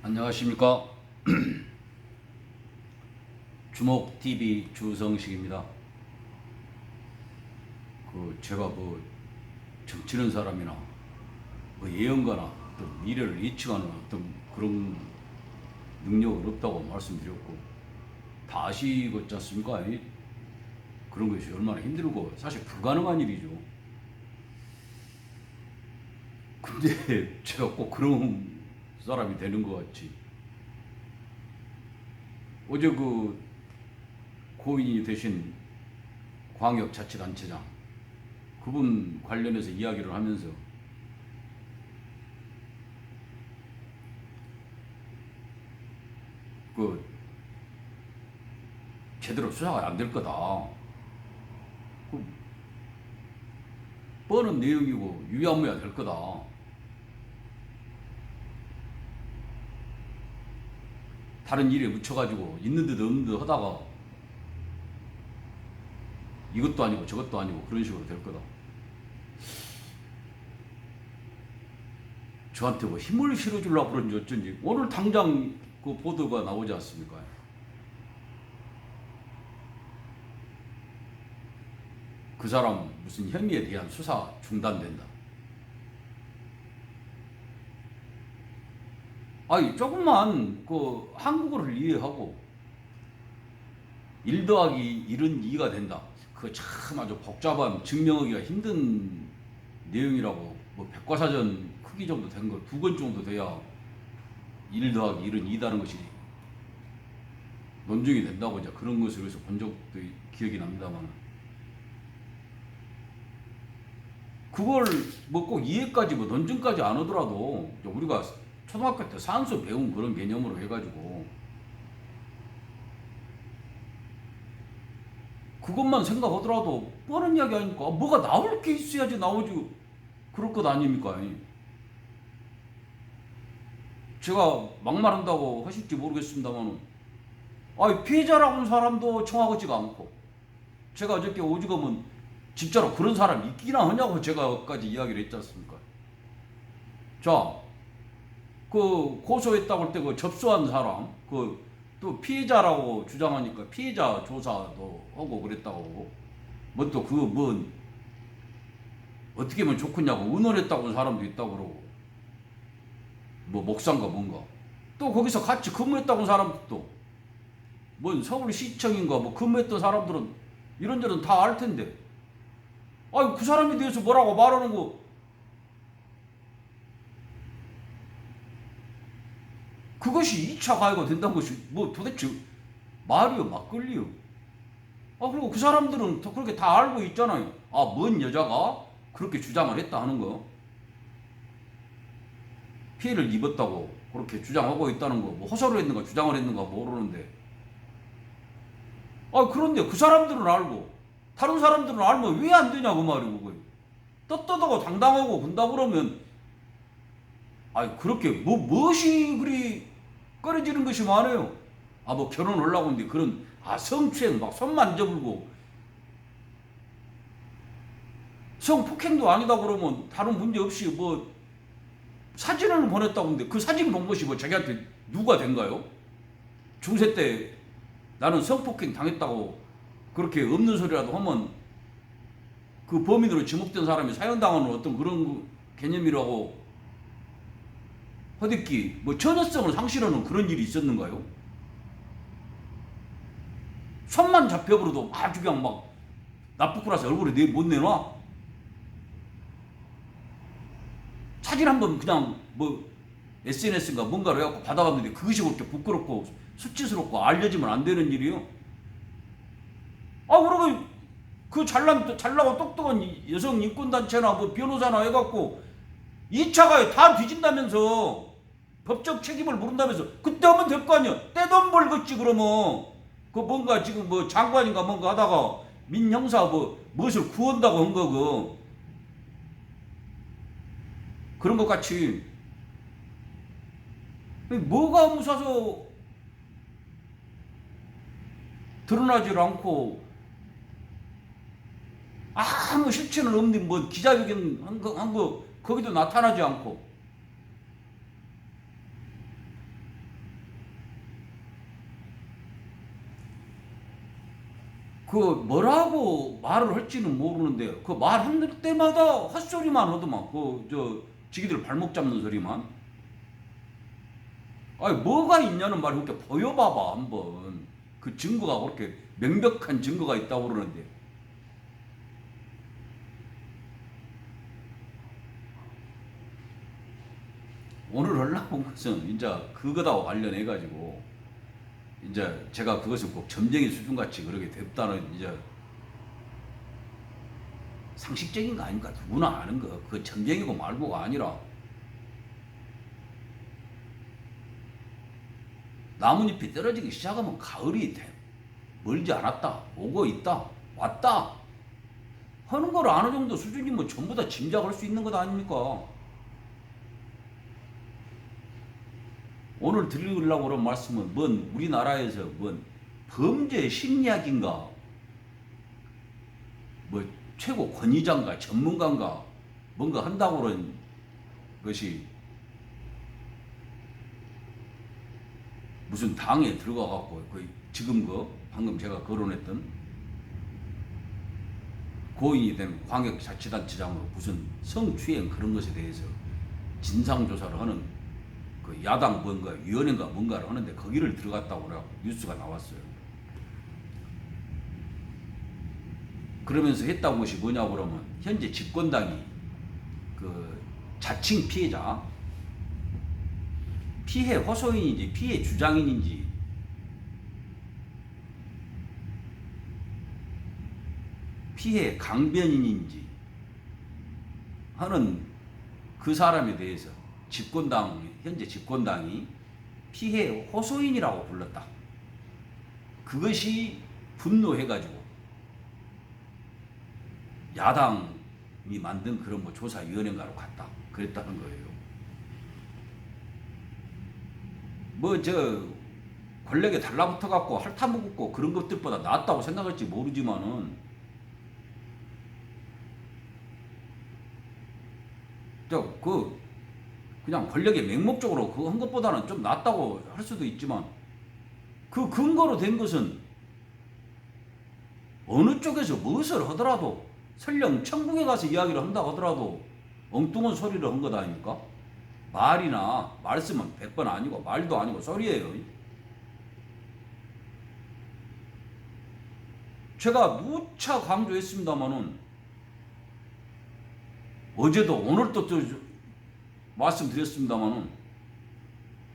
안녕하십니까. 주목TV 주성식입니다. 제가 정치는 사람이나 예언가나 어떤 미래를 예측하는 어떤 그런 능력은 없다고 말씀드렸고, 다 아시겠지 않습니까? 그런 것이 얼마나 힘들고 사실 불가능한 일이죠. 근데 제가 꼭 그런 사람이 되는 것 같지. 어제 고인이 되신 광역자치단체장 그분 관련해서 이야기를 하면서 제대로 수사가 안 될 거다. 뻔한 내용이고 유야무야 될 거다. 다른 일에 묻혀가지고 있는 듯 없는 듯 하다가 이것도 아니고 저것도 아니고 그런 식으로 될 거다. 저한테 힘을 실어주려고 그런지 어쩐지 오늘 당장 그 보도가 나오지 않습니까? 그 사람 무슨 혐의에 대한 수사 중단된다. 아니 조금만 한국어를 이해하고 1 더하기 1은 2가 된다. 그거 참 아주 복잡한 증명하기가 힘든 내용이라고. 백과사전 크기 정도 된 거 2권 정도 돼야 1 더하기 1은 2다는 것이 논증이 된다고 이제 그런 것을 여기서 본 적도 기억이 납니다만, 그걸 꼭 이해까지 논증까지 안 하더라도 우리가 초등학교 때 산수 배운 그런 개념으로 해가지고 그것만 생각하더라도 뻔한 이야기 아닙니까? 뭐가 나올 게 있어야지 나오지 그럴 것 아닙니까? 제가 막말한다고 하실지 모르겠습니다만, 피해자라고 하는 사람도 청하지가 않고, 제가 어저께 오죽하면 진짜로 그런 사람이 있기나 하냐고 제가까지 이야기를 했지 않습니까? 자, 고소했다고 할 때 접수한 사람, 또 피해자라고 주장하니까 피해자 조사도 하고 그랬다고, 어떻게 하면 좋겠냐고 의논했다고 하는 사람도 있다고 그러고, 목사인가 뭔가. 또 거기서 같이 근무했다고 하는 사람도, 서울시청인가 근무했던 사람들은 이런저런 다 알 텐데, 그 사람에 대해서 뭐라고 말하는 거, 그것이 2차 가해가 된다는 것이 도대체 말이요 막걸리요. 그리고 그 사람들은 그렇게 다 알고 있잖아요. 뭔 여자가 그렇게 주장을 했다 하는 거, 피해를 입었다고 그렇게 주장하고 있다는 거, 호소를 했는가 주장을 했는가 모르는데, 그런데 그 사람들은 알고 다른 사람들은 알면 왜 안 되냐 그 말이고. 떳떳하고 당당하고 군다 그러면, 그렇게 무엇이 그리 꺼려지는 것이 많아요. 결혼하려고 하는데 그런 성추행 손 만져불고 성폭행도 아니다 그러면 다른 문제 없이 사진을 보냈다고 하는데 그 사진 본 것이 자기한테 누가 된가요? 중세 때 나는 성폭행 당했다고 그렇게 없는 소리라도 하면 그 범인으로 지목된 사람이 사형당하는 어떤 그런 개념이라고 허듣기, 전혀성을 상실하는 그런 일이 있었는가요? 손만 잡혀버려도 아주 그냥 나쁘고나서 얼굴에 못 내놔? 사진 한번 그냥 SNS인가 뭔가로 해갖고 받아갔는데 그것이 그렇게 부끄럽고 수치스럽고 알려지면 안 되는 일이요? 그러고 잘나고 똑똑한 여성 인권단체나 변호사나 해갖고 2차 가해 다 뒤진다면서, 법적 책임을 물은다면서 그때 하면 될 거 아니야. 떼돈 벌겠지. 그러면 뭔가 지금 장관인가 뭔가 하다가 민형사 무엇을 구한다고 한 거고, 그런 것 같이 뭐가 무사서 드러나질 않고 아무 실체는 없는 기자회견 한 거 거기도 나타나지 않고, 그 뭐라고 말을 할지는 모르는데 그 말할 때마다 헛소리만 하더만 그 저 지기들 발목 잡는 소리만. 아니 뭐가 있냐는 말이 그렇게 보여봐봐 한번. 그 증거가 그렇게 명백한 증거가 있다고 그러는데 오늘 하려고 온 것은 이제 그거다 관련해 가지고 이제 제가 그것을 꼭 점쟁이 수준같이 그렇게 됐다는 이제 상식적인 거 아닙니까? 누구나 아는 거. 그 점쟁이고 말고가 아니라 나뭇잎이 떨어지기 시작하면 가을이 멀지 않았다, 오고 있다, 왔다 하는 걸 아는 정도 수준이면 전부 다 짐작할 수 있는 것 아닙니까? 오늘 드리려고 그런 말씀은 뭔 우리나라에서 뭔 범죄 심리학인가 뭐 최고 권위자인가 전문가인가 뭔가 한다고 그런 것이 무슨 당에 들어가 갖고 지금 방금 제가 거론했던 고인이 된 광역자치단체장으로 무슨 성추행 그런 것에 대해서 진상조사를 하는 그 야당 뭔가 위원회인가 뭔가를 하는데 거기를 들어갔다고 그래갖고 뉴스가 나왔어요. 그러면서 했다는 것이 뭐냐고 그러면 현재 집권당이 그 자칭 피해자 피해 호소인인지 피해 주장인인지 피해 강변인인지 하는 그 사람에 대해서 현재 집권당이 피해 호소인이라고 불렀다. 그것이 분노해가지고 야당이 만든 그런 뭐 조사위원회인가로 갔다. 그랬다는 거예요. 뭐 권력에 달라붙어갖고 핥아먹고 그런 것들보다 낫다고 생각할지 모르지만은 그냥 권력의 맹목적으로 그거 한 것보다는 좀 낫다고 할 수도 있지만 그 근거로 된 것은 어느 쪽에서 무엇을 하더라도 설령 천국에 가서 이야기를 한다고 하더라도 엉뚱한 소리를 한 것 아닙니까? 말이나 말씀은 100번 아니고 말도 아니고 소리예요. 제가 무차 강조했습니다마는 어제도 오늘도 또 말씀드렸습니다마는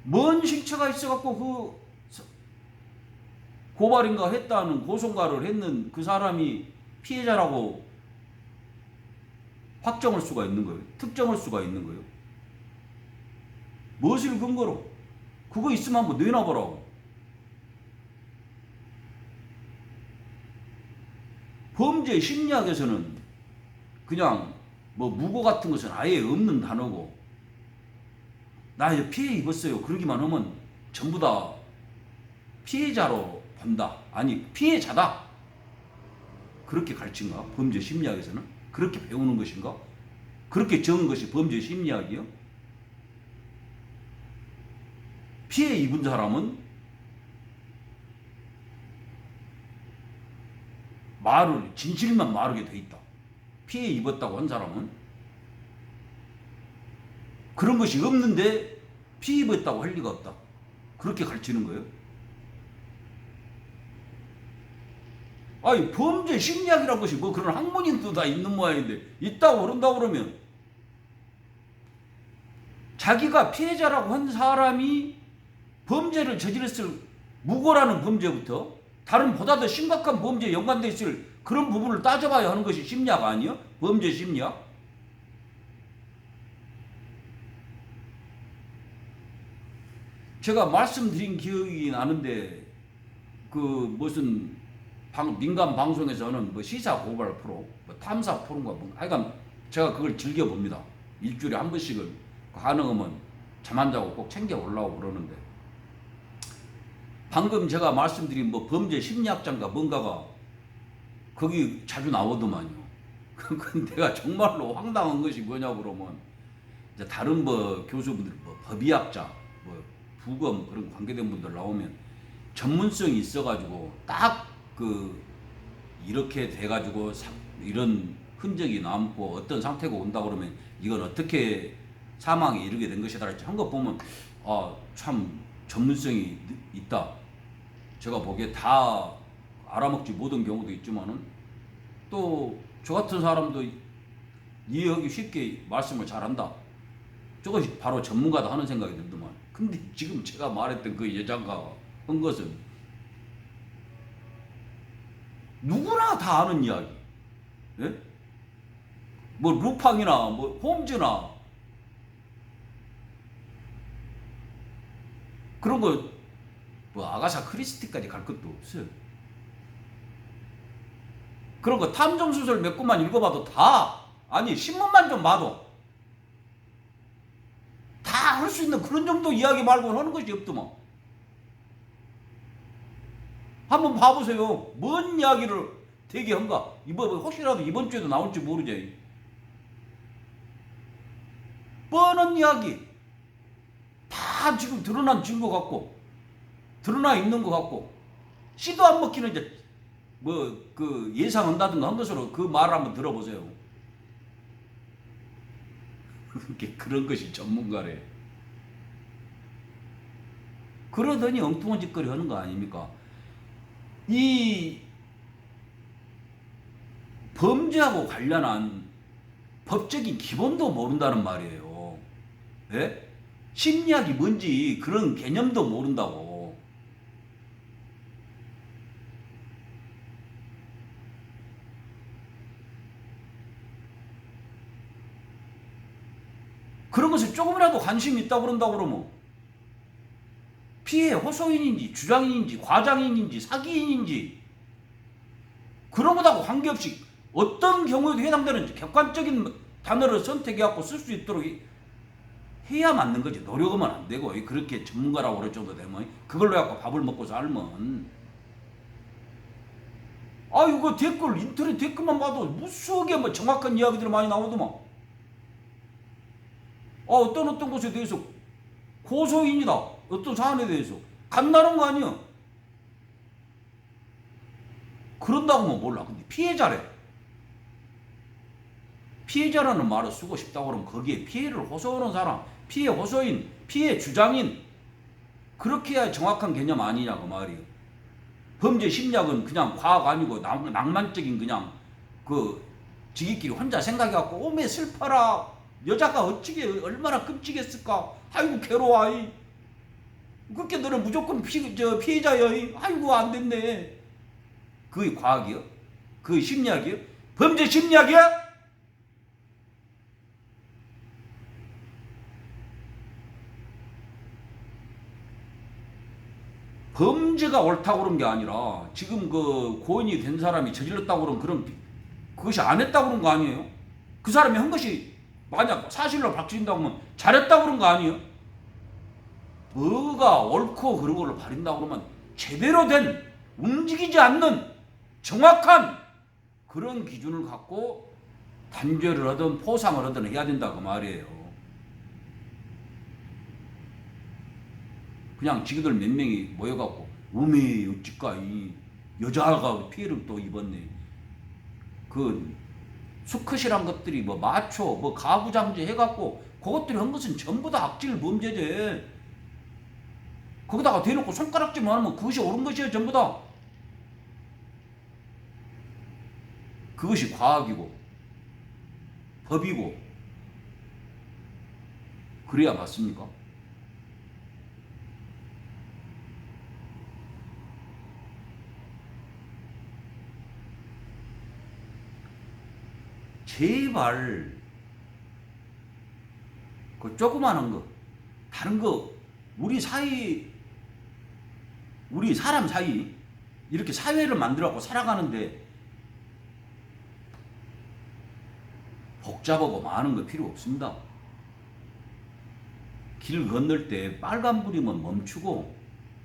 뭔 실체가 있어갖고 그 고발인가 했다는 고소인가를 했는 그 사람이 피해자라고 확정할 수가 있는 거예요. 특정할 수가 있는 거예요. 무엇을 근거로? 그거 있으면 한번 내놔보라고. 범죄 심리학에서는 그냥 뭐 무고 같은 것은 아예 없는 단어고 나 이제 피해 입었어요 그러기만 하면 전부 다 피해자로 본다. 아니 피해자다. 그렇게 가르친가? 범죄 심리학에서는? 그렇게 배우는 것인가? 그렇게 적은 것이 범죄 심리학이요? 피해 입은 사람은 진실만 말하게 돼 있다. 피해 입었다고 한 사람은 그런 것이 없는데 피해 입었다고 할 리가 없다. 그렇게 가르치는 거예요. 아니 범죄 심리학이라는 것이 뭐 그런 학문인도 다 있는 모양인데 있다고 그런다고 그러면 자기가 피해자라고 한 사람이 범죄를 저질렀을 무고라는 범죄부터 다른 보다 더 심각한 범죄에 연관되어 있을 그런 부분을 따져봐야 하는 것이 심리학 아니에요? 범죄 심리학? 제가 말씀드린 기억이 나는데 그 무슨 민간 방송에서 하는 뭐 시사 고발 프로, 뭐 탐사 프로인가 뭐 하여간 제가 그걸 즐겨 봅니다. 일주일에 한 번씩은 가능하면 잠 안 자고 꼭 챙겨 올라오고 그러는데 방금 제가 말씀드린 뭐 범죄 심리학자인가 뭔가가 거기 자주 나오더만요. 근데 내가 정말로 황당한 것이 뭐냐고 그러면 이제 다른 뭐 교수분들 뭐 법의학자 뭐 부검 그런 관계된 분들 나오면 전문성이 있어가지고 딱 그 이렇게 돼가지고 이런 흔적이 남고 어떤 상태가 온다 그러면 이건 어떻게 사망에 이르게 된 것이다 한 거 보면 참 전문성이 있다. 제가 보기에 다 알아먹지 못한 경우도 있지만은 또 저 같은 사람도 이해하기 쉽게 말씀을 잘한다. 저것이 바로 전문가다 하는 생각이 들더만. 근데 지금 제가 말했던 그 여자가 한 것은 누구나 다 아는 이야기. 예? 뭐 루팡이나 뭐 홈즈나 그런 거 뭐 아가사 크리스티까지 갈 것도 없어요. 그런 거 탐정수설 몇 권만 읽어봐도 아니 신문만 좀 봐도 다 할 수 있는 그런 정도 이야기 말고는 하는 것이 없더만. 한번 봐보세요. 뭔 이야기를 되게 한가. 혹시라도 이번 주에도 나올지 모르지. 뻔한 이야기 다 지금 드러난 증거 같고 드러나 있는 것 같고 씨도 안 먹히는 이제 그 예상한다든가 한 것으로 그 말을 한번 들어보세요. 그런 것이 전문가래. 그러더니 엉뚱한 짓거리 하는 거 아닙니까? 이 범죄하고 관련한 법적인 기본도 모른다는 말이에요. 예? 심리학이 뭔지 그런 개념도 모른다고. 그런 것을 조금이라도 관심이 있다고 그런다고 그러면 피해 호소인인지 주장인인지 과장인인지 사기인인지 그런 것하고 관계없이 어떤 경우에도 해당되는 객관적인 단어를 선택해갖고 쓸 수 있도록 해야 맞는 거지. 노력하면 안 되고 그렇게 전문가라고 그럴 정도 되면 그걸로 해갖고 밥을 먹고 살면 이거 댓글 인터넷 댓글만 봐도 무수하게 뭐 정확한 이야기들이 많이 나오더만. 어떤 것에 대해서 고소인이다. 어떤 사안에 대해서 간다는 거 아니야. 그런다고 뭐 몰라. 근데 피해자래. 피해자라는 말을 쓰고 싶다고 그러면 거기에 피해를 호소하는 사람, 피해 호소인, 피해 주장인 그렇게 해야 정확한 개념 아니냐 그 말이에요. 범죄 심리학은 그냥 과학 아니고 낭만적인 그냥 지기끼리 혼자 생각해갖고 오메 슬퍼라. 여자가 어찌게 얼마나 끔찍했을까. 아이고 괴로워. 그렇게 너는 무조건 피해자야. 아이고 안 됐네. 그게 과학이요? 그게 심리학이요? 범죄 심리학이야? 범죄가 옳다고 그런 게 아니라 지금 고인이 된 사람이 저질렀다고 그런 그것이 안 했다고 그런 거 아니에요? 그 사람이 한 것이 만약 사실로 밝혀진다고 하면 잘했다고 그런 거 아니에요? 뭐가 옳고 그런 걸로 가린다고 그러면 제대로 된 움직이지 않는 정확한 그런 기준을 갖고 단죄를 하든 포상을 하든 해야 된다 그 말이에요. 그냥 지그들 몇 명이 모여갖고 우메 어찌까 여자가 피해를 또 입었네. 수컷이란 것들이 마초 가부장제 해갖고 그것들이 한 것은 전부 다 악질 범죄제. 거기다가 대놓고 손가락질만 하면 그것이 옳은 것이에요. 전부 다. 그것이 과학이고 법이고 그래야 맞습니까? 제발 그 조그마한 거 다른 거 우리 사람 사이 이렇게 사회를 만들어갖고 살아가는데 복잡하고 많은 거 필요 없습니다. 길 건널 때 빨간불이면 멈추고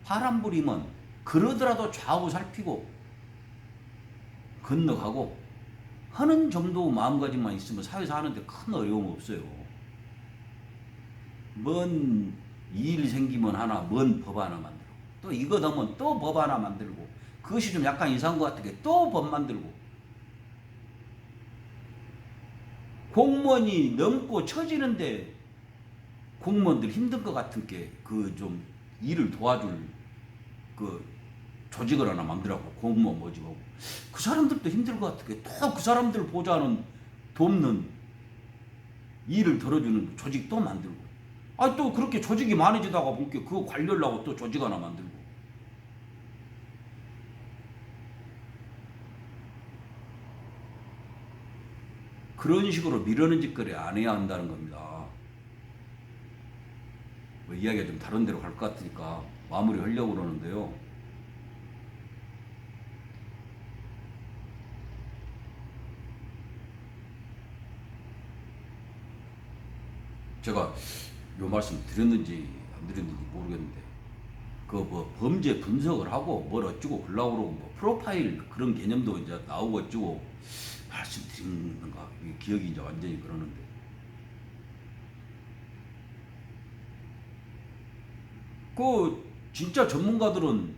파란불이면 그러더라도 좌우 살피고 건너가고 하는 정도 마음가짐만 있으면 사회에서 하는데 큰 어려움 없어요. 뭔 일 생기면 하나, 뭔 법 하나 만들고 또 이거 하면 또 법 하나 만들고 그것이 좀 약간 이상한 것 같은 게 또 법 만들고 공무원이 넘고 처지는데 공무원들 힘든 것 같은 게 그 좀 일을 도와줄 그 조직을 하나 만들라고 공무원 모집하고 그 사람들도 힘들 것 같은 게 또 그 사람들 보좌하는 돕는 일을 덜어주는 조직 또 만들고 아 또 그렇게 조직이 많아지다가 보니까 그거 관리하려고 또 조직 하나 만들고 그런 식으로 미루는 짓거리 안 해야 한다는 겁니다. 뭐 이야기가 좀 다른 데로 갈 것 같으니까 마무리 하려고 그러는데요. 제가 요 말씀 드렸는지 안 드렸는지 모르겠는데 그 뭐 범죄 분석을 하고 뭘 어쩌고 그러려고 그러고 뭐 프로파일 그런 개념도 이제 나오고 어쩌고 말씀드리는가 기억이 이제 완전히 그러는데 그 진짜 전문가들은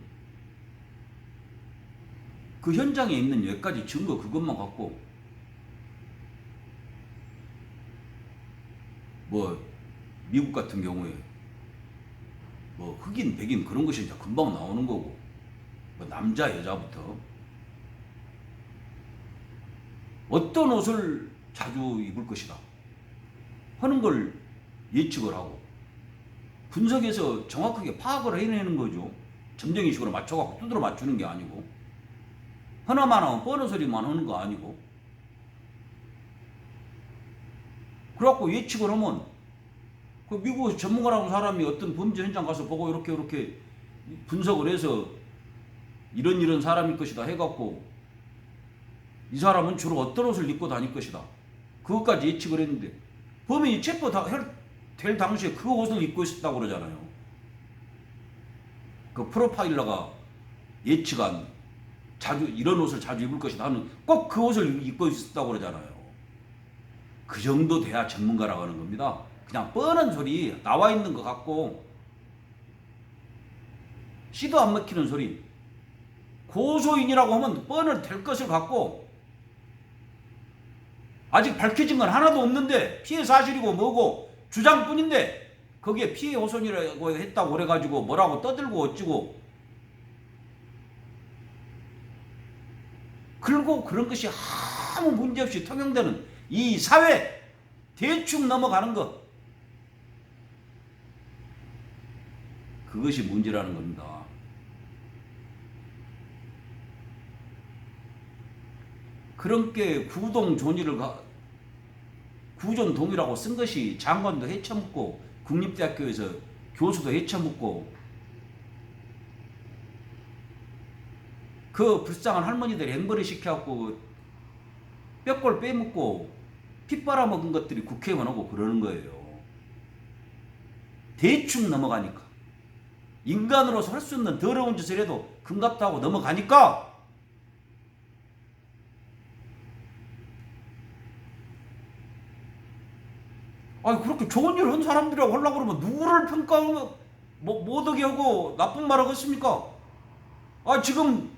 그 현장에 있는 몇 가지 증거 그것만 갖고 뭐 미국 같은 경우에 뭐 흑인 백인 그런 것이 이제 금방 나오는 거고 뭐 남자 여자부터 어떤 옷을 자주 입을 것이다 하는 걸 예측을 하고 분석해서 정확하게 파악을 해내는 거죠. 점쟁이식으로 맞춰갖고 두드러 맞추는 게 아니고 하나만 하면 뻔한 소리만 하는 거 아니고 그래갖고 예측을 하면 그 미국 전문가라고 사람이 어떤 범죄 현장 가서 보고 이렇게 분석을 해서 이런 사람일 것이다 해갖고 이 사람은 주로 어떤 옷을 입고 다닐 것이다 그것까지 예측을 했는데 범인이 체포될 당시에 그 옷을 입고 있었다고 그러잖아요. 그 프로파일러가 예측한 자주 이런 옷을 자주 입을 것이다 하는 꼭 그 옷을 입고 있었다고 그러잖아요. 그 정도 돼야 전문가라고 하는 겁니다. 그냥 뻔한 소리 나와 있는 것 같고 씨도 안 먹히는 소리 고소인이라고 하면 뻔을 될 것을 갖고 아직 밝혀진 건 하나도 없는데 피해 사실이고 뭐고 주장뿐인데 거기에 피해 호손이라고 했다고 그래가지고 뭐라고 떠들고 어찌고 그리고 그런 것이 아무 문제없이 통용되는 이 사회 대충 넘어가는 것 그것이 문제라는 겁니다. 그렇게 구존동이라고 쓴 것이 장관도 헤쳐묻고 국립대학교에서 교수도 헤쳐묻고 그 불쌍한 할머니들 앵벌이 시켜갖고 뼈골 빼먹고 피 빨아먹은 것들이 국회의원 오고 그러는 거예요. 대충 넘어가니까 인간으로서 할 수 있는 더러운 짓을 해도 금갑다고 넘어가니까 아니 그렇게 좋은 일을 한 사람들이라고 하려고 그러면 누구를 평가하면 못하게 하고 나쁜 말 하겠습니까? 아 지금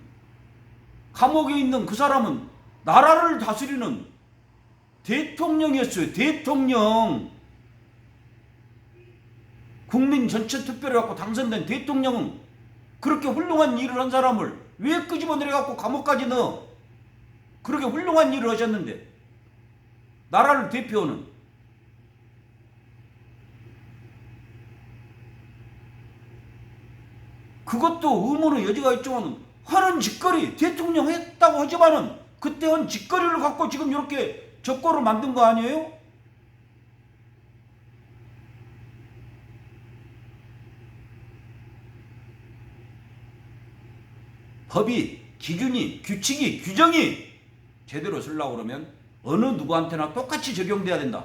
감옥에 있는 그 사람은 나라를 다스리는 대통령이었어요. 대통령. 국민 전체 투표를 갖고 당선된 대통령은 그렇게 훌륭한 일을 한 사람을 왜 끄집어내려갖고 감옥까지 넣어? 그렇게 훌륭한 일을 하셨는데 나라를 대표하는 그것도 의문의 여지가 있지만 하는 짓거리 대통령 했다고 하지만은 그때 한 짓거리를 갖고 지금 이렇게 적고를 만든 거 아니에요? 법이 기준이 규칙이 규정이 제대로 쓰려고 그러면 어느 누구한테나 똑같이 적용돼야 된다.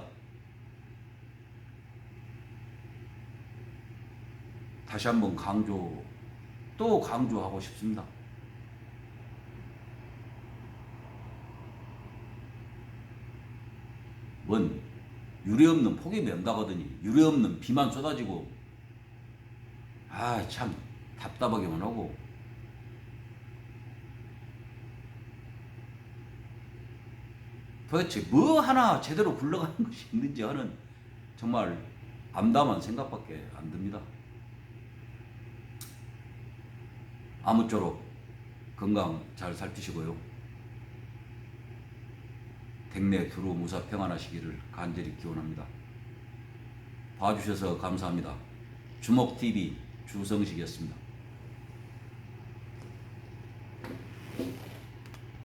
다시 한번 또 강조하고 싶습니다. 뭔 유례없는 폭염이 온다거더니 유례없는 비만 쏟아지고 참 답답하기만 하고 도대체 뭐 하나 제대로 굴러가는 것이 있는지 하는 정말 암담한 생각밖에 안 듭니다. 아무쪼록 건강 잘 살피시고요. 백내 두루 무사 평안하시기를 간절히 기원합니다. 봐주셔서 감사합니다. 주목TV 주성식이었습니다.